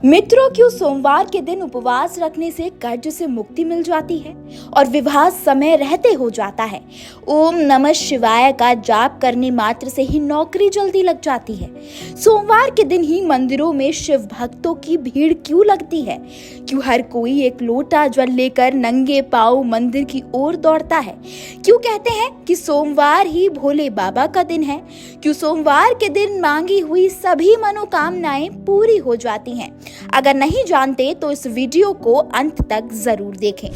मित्रों, क्यों सोमवार के दिन उपवास रखने से कर्ज से मुक्ति मिल जाती है और विवाह समय रहते हो जाता है। ओम नमः शिवाय का जाप करने मात्र से ही नौकरी जल्दी लग जाती है। सोमवार के दिन ही मंदिरों में शिव भक्तों की भीड़ क्यों लगती है? क्यों हर कोई एक लोटा जल लेकर नंगे पांव मंदिर की ओर दौड़ता है? क्यों कहते हैं कि सोमवार ही भोले बाबा का दिन है? क्यों सोमवार के दिन मांगी हुई सभी मनोकामनाएं पूरी हो जाती हैं? अगर नहीं जानते तो इस वीडियो को अंत तक जरूर देखें।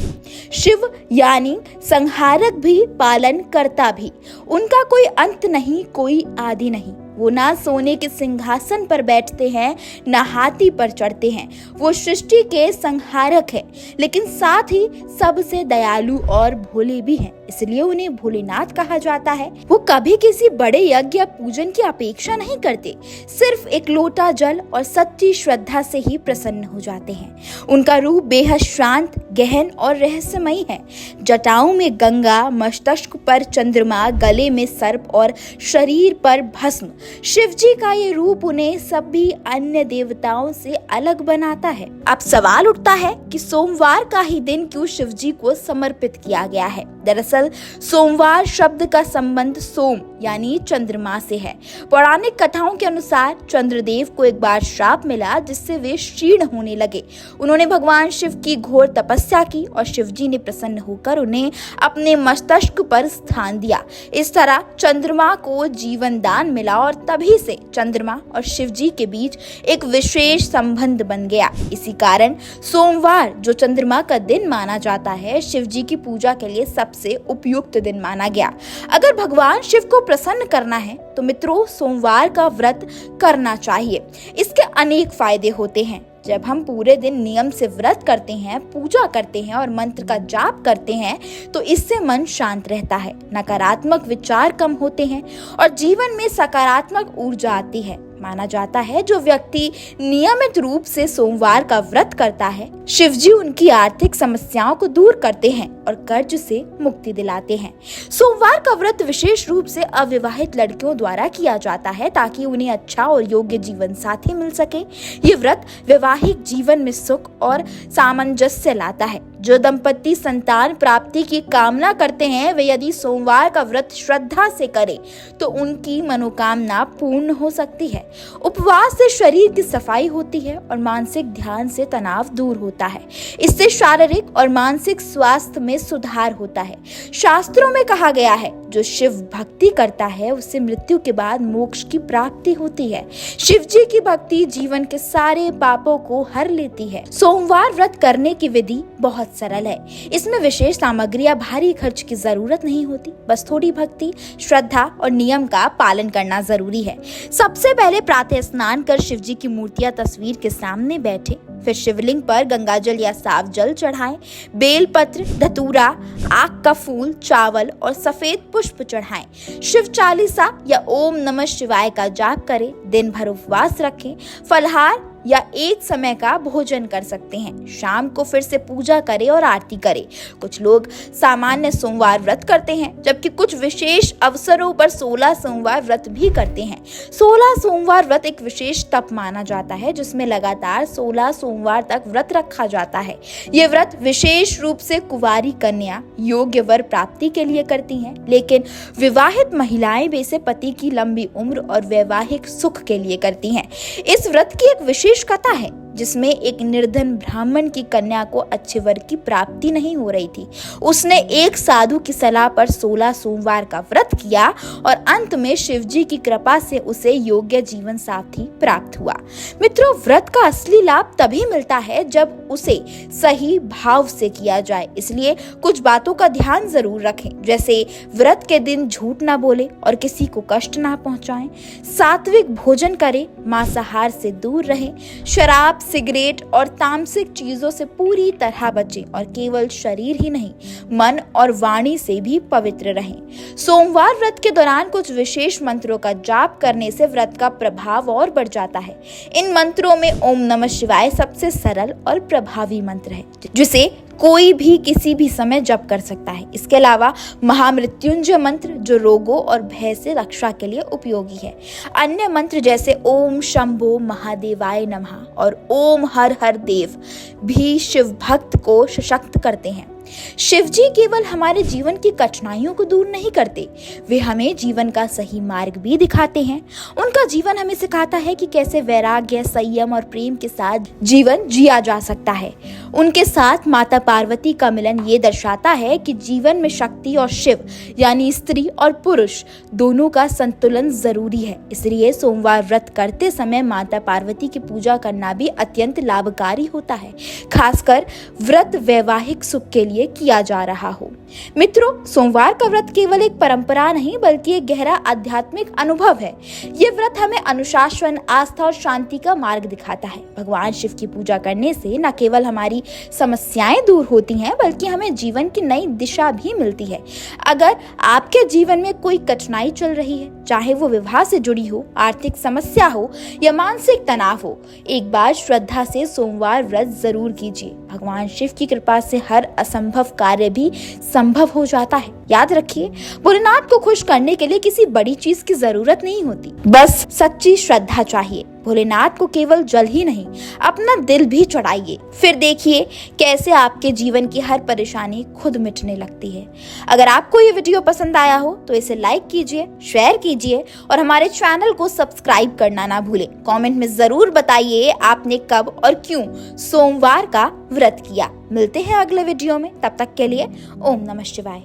शिव यानी संहारक भी पालन करता भी, उनका कोई अंत नहीं, कोई आदि नहीं। वो ना सोने के सिंहासन पर बैठते हैं, ना हाथी पर चढ़ते हैं। वो सृष्टि के संहारक है, लेकिन साथ ही सबसे दयालु और भोले भी हैं, इसलिए उन्हें भोलेनाथ कहा जाता है। वो कभी किसी बड़े यज्ञ या पूजन की अपेक्षा नहीं करते, सिर्फ एक लोटा जल और सच्ची श्रद्धा से ही प्रसन्न हो जाते हैं। उनका रूप बेहद शांत, गहन और रहस्यमयी है। जटाओं में गंगा, मस्तक पर चंद्रमा, गले में सर्प और शरीर पर भस्म। शिव जी का ये रूप उन्हें सभी अन्य देवताओं से अलग बनाता है। अब सवाल उठता है कि सोमवार का ही दिन क्यों शिव जी को समर्पित किया गया है? दरअसल सोमवार शब्द का संबंध सोम यानी चंद्रमा से है। पौराणिक कथाओं के अनुसार चंद्रदेव को एक बार श्राप मिला, जिससे वे क्षीण होने लगे। उन्होंने भगवान शिव की घोर तपस्या की और शिव जी ने प्रसन्न होकर उन्हें अपने मस्तक पर स्थान दिया। इस तरह चंद्रमा को जीवन दान मिला और तभी से चंद्रमा और शिव जी के बीच एक विशेष संबंध बन गया। इसी कारण सोमवार, जो चंद्रमा का दिन माना जाता है, शिव जी की पूजा के लिए सबसे उपयुक्त दिन माना गया। अगर भगवान शिव को प्रसन्न करना है तो मित्रों, सोमवार का व्रत करना चाहिए। इसके अनेक फायदे होते हैं। जब हम पूरे दिन नियम से व्रत करते हैं, पूजा करते हैं और मंत्र का जाप करते हैं, तो इससे मन शांत रहता है, नकारात्मक विचार कम होते हैं और जीवन में सकारात्मक ऊर्जा आती है। माना जाता है जो व्यक्ति नियमित रूप से सोमवार का व्रत करता है, शिवजी उनकी आर्थिक समस्याओं को दूर करते हैं और कर्ज से मुक्ति दिलाते हैं। सोमवार का व्रत विशेष रूप से अविवाहित लड़कियों द्वारा किया जाता है, ताकि उन्हें अच्छा और योग्य जीवन साथी मिल सके। ये व्रत वैवाहिक जीवन में सुख और सामंजस्य लाता है। जो दंपति संतान प्राप्ति की कामना करते हैं, वे यदि सोमवार का व्रत श्रद्धा से करें तो उनकी मनोकामना पूर्ण हो सकती है। उपवास से शरीर की सफाई होती है और मानसिक ध्यान से तनाव दूर होता है। इससे शारीरिक और मानसिक स्वास्थ्य में सुधार होता है। शास्त्रों में कहा गया है, जो शिव भक्ति करता है उसे मृत्यु के बाद मोक्ष की प्राप्ति होती है। शिव जी की भक्ति जीवन के सारे पापों को हर लेती है। सोमवार व्रत करने की विधि बहुत सरल है। इसमें विशेष सामग्री या भारी खर्च की जरूरत नहीं होती, बस थोड़ी भक्ति, श्रद्धा और नियम का पालन करना जरूरी है। सबसे पहले प्रातः स्नान कर शिव जी की मूर्ति या तस्वीर के सामने बैठे, फिर शिवलिंग पर गंगा जल या साफ जल चढ़ाएं, बेल पत्र, धतूरा, आक का फूल, चावल और सफेद पुष्प चढ़ाएं। शिव चालीसा या ओम नमः शिवाय का जाप करें। दिन भर उपवास रखें। फलाहार या एक समय का भोजन कर सकते हैं। शाम को फिर से पूजा करें और आरती करें। कुछ लोग सामान्य सोमवार व्रत करते हैं, जबकि कुछ विशेष अवसरों पर 16 सोमवार व्रत भी करते हैं। 16 सोमवार व्रत एक विशेष तप माना जाता है, जिसमें लगातार 16 सोमवार तक व्रत रखा जाता है। ये व्रत विशेष रूप से कुंवारी कन्या योग्य वर प्राप्ति के लिए करती हैं, लेकिन विवाहित महिलाएं भी इसे पति की लंबी उम्र और वैवाहिक सुख के लिए करती हैं। इस व्रत की एक विशेष कथा है, जिसमें एक निर्धन ब्राह्मण की कन्या को अच्छे वर की प्राप्ति नहीं हो रही थी। उसने एक साधु की सलाह पर 16 सोमवार का व्रत किया और अंत में शिव जी की कृपा से उसे योग्य जीवन साथी प्राप्त हुआ। मित्रों, व्रत का असली लाभ तभी मिलता है जब उसे सही भाव से किया जाए, इसलिए कुछ बातों का ध्यान जरूर रखें, जैसे व्रत के दिन झूठ ना बोले और किसी को कष्ट ना पहुंचाएं, सात्विक भोजन करें, मांसाहार से दूर रहें, शराब, सिगरेट और तामसिक चीजों से पूरी तरह बचें और केवल शरीर ही नहीं, मन और वाणी से भी पवित्र रहें। सोमवार व्रत के दौरान कुछ विशेष मंत्रों का जाप करने से व्रत का प्रभाव और बढ़ जाता है। इन मंत्रों में ओम नमः शिवाय सबसे सरल और प्रभावी मंत्र है, जिसे कोई भी किसी भी समय जप कर सकता है। इसके अलावा महामृत्युंजय मंत्र जो रोगों और भय से रक्षा के लिए उपयोगी है। अन्य मंत्र जैसे ओम शंभो महादेवाय नमः और ओम हर हर देव भी शिव भक्त को सशक्त करते हैं। शिव जी केवल हमारे जीवन की कठिनाइयों को दूर नहीं करते, वे हमें जीवन का सही मार्ग भी दिखाते हैं। उनका जीवन हमें सिखाता है कि कैसे वैराग्य, संयम और प्रेम के साथ जीवन जिया जा सकता है। उनके साथ माता पार्वती का मिलन ये दर्शाता है कि जीवन में शक्ति और शिव यानी स्त्री और पुरुष दोनों का संतुलन जरूरी है। इसलिए सोमवार व्रत करते समय माता पार्वती की पूजा करना भी अत्यंत लाभकारी होता है, खासकर व्रत वैवाहिक सुख के लिए किया जा रहा हो। मित्रों, सोमवार का व्रत केवल एक परंपरा नहीं बल्कि एक गहरा आध्यात्मिक अनुभव है। ये व्रत हमें अनुशासन, आस्था और शांति का मार्ग दिखाता है। भगवान शिव की पूजा करने से न केवल हमारी समस्याएं दूर होती हैं बल्कि हमें जीवन की नई दिशा भी मिलती है। अगर आपके जीवन में कोई कठिनाई चल रही है, चाहे वो विवाह से जुड़ी हो, आर्थिक समस्या हो या मानसिक तनाव हो, एक बार श्रद्धा से सोमवार व्रत जरूर कीजिए। भगवान शिव की कृपा से हर असंभव कार्य भी संभव हो जाता है। याद रखिए, भोलेनाथ को खुश करने के लिए किसी बड़ी चीज की जरूरत नहीं होती, बस सच्ची श्रद्धा चाहिए। भोलेनाथ को केवल जल ही नहीं, अपना दिल भी चढ़ाइए, फिर देखिए कैसे आपके जीवन की हर परेशानी खुद मिटने लगती है। अगर आपको ये वीडियो पसंद आया हो तो इसे लाइक कीजिए, शेयर कीजिए और हमारे चैनल को सब्सक्राइब करना ना भूलें। कमेंट में जरूर बताइए आपने कब और क्यों सोमवार का व्रत किया। मिलते हैं अगले वीडियो में, तब तक के लिए ओम नमः शिवाय।